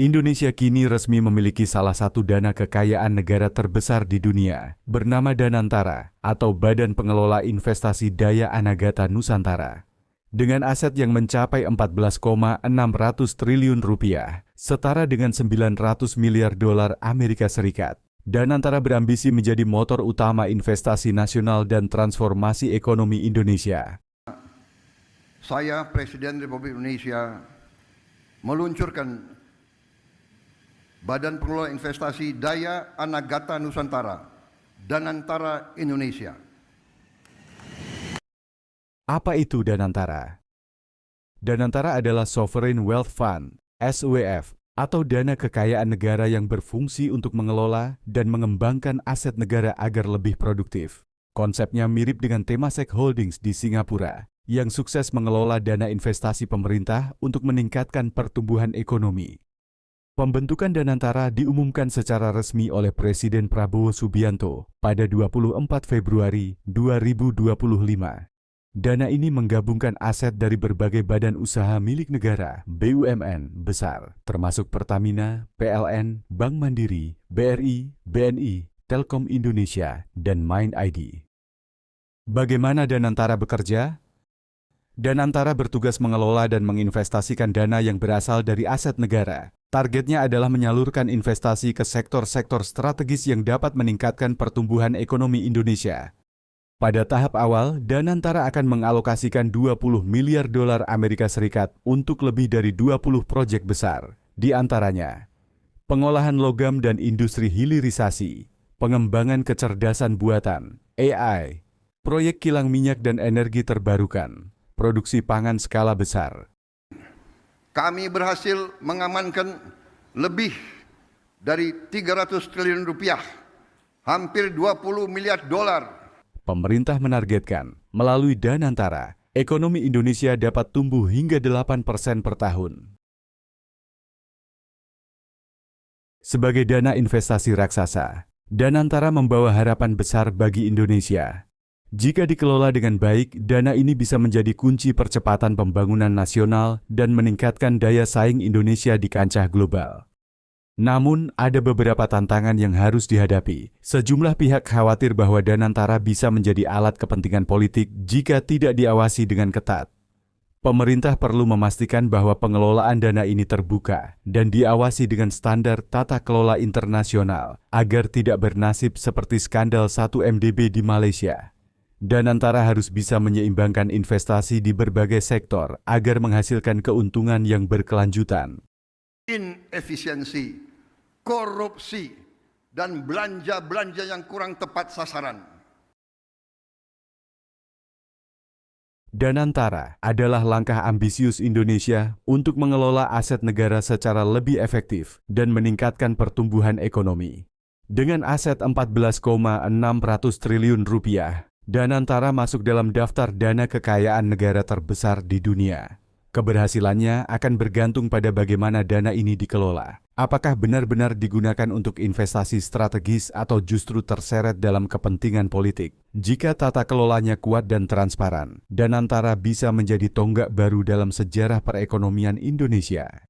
Indonesia kini resmi memiliki salah satu dana kekayaan negara terbesar di dunia, bernama Danantara atau Badan Pengelola Investasi Daya Anagata Nusantara. Dengan aset yang mencapai 14,600 triliun rupiah, setara dengan 900 miliar dolar Amerika Serikat. Danantara berambisi menjadi motor utama investasi nasional dan transformasi ekonomi Indonesia. Saya, Presiden Republik Indonesia, meluncurkan Badan Pengelola Investasi Daya Anagata Nusantara, Danantara Indonesia. Apa itu Danantara? Danantara adalah Sovereign Wealth Fund, SWF, atau dana kekayaan negara yang berfungsi untuk mengelola dan mengembangkan aset negara agar lebih produktif. Konsepnya mirip dengan Temasek Holdings di Singapura, yang sukses mengelola dana investasi pemerintah untuk meningkatkan pertumbuhan ekonomi. Pembentukan Danantara diumumkan secara resmi oleh Presiden Prabowo Subianto pada 24 Februari 2025. Dana ini menggabungkan aset dari berbagai badan usaha milik negara (BUMN) besar, termasuk Pertamina, PLN, Bank Mandiri, BRI, BNI, Telkom Indonesia, dan MindID. Bagaimana Danantara bekerja? Danantara bertugas mengelola dan menginvestasikan dana yang berasal dari aset negara. Targetnya adalah menyalurkan investasi ke sektor-sektor strategis yang dapat meningkatkan pertumbuhan ekonomi Indonesia. Pada tahap awal, Danantara akan mengalokasikan 20 miliar dolar Amerika Serikat untuk lebih dari 20 proyek besar, di antaranya pengolahan logam dan industri hilirisasi, pengembangan kecerdasan buatan, AI, proyek kilang minyak dan energi terbarukan, produksi pangan skala besar. Kami berhasil mengamankan lebih dari 300 triliun rupiah, hampir 20 miliar dolar. Pemerintah menargetkan, melalui Danantara, ekonomi Indonesia dapat tumbuh hingga 8% per tahun. Sebagai dana investasi raksasa, Danantara membawa harapan besar bagi Indonesia. Jika dikelola dengan baik, dana ini bisa menjadi kunci percepatan pembangunan nasional dan meningkatkan daya saing Indonesia di kancah global. Namun, ada beberapa tantangan yang harus dihadapi. Sejumlah pihak khawatir bahwa Danantara bisa menjadi alat kepentingan politik jika tidak diawasi dengan ketat. Pemerintah perlu memastikan bahwa pengelolaan dana ini terbuka dan diawasi dengan standar tata kelola internasional agar tidak bernasib seperti skandal 1MDB di Malaysia. Danantara harus bisa menyeimbangkan investasi di berbagai sektor agar menghasilkan keuntungan yang berkelanjutan. Inefisiensi, korupsi, dan belanja-belanja yang kurang tepat sasaran. Danantara adalah langkah ambisius Indonesia untuk mengelola aset negara secara lebih efektif dan meningkatkan pertumbuhan ekonomi. Dengan aset 14,600 triliun rupiah, Danantara masuk dalam daftar dana kekayaan negara terbesar di dunia. Keberhasilannya akan bergantung pada bagaimana dana ini dikelola. Apakah benar-benar digunakan untuk investasi strategis atau justru terseret dalam kepentingan politik? Jika tata kelolanya kuat dan transparan, Danantara bisa menjadi tonggak baru dalam sejarah perekonomian Indonesia.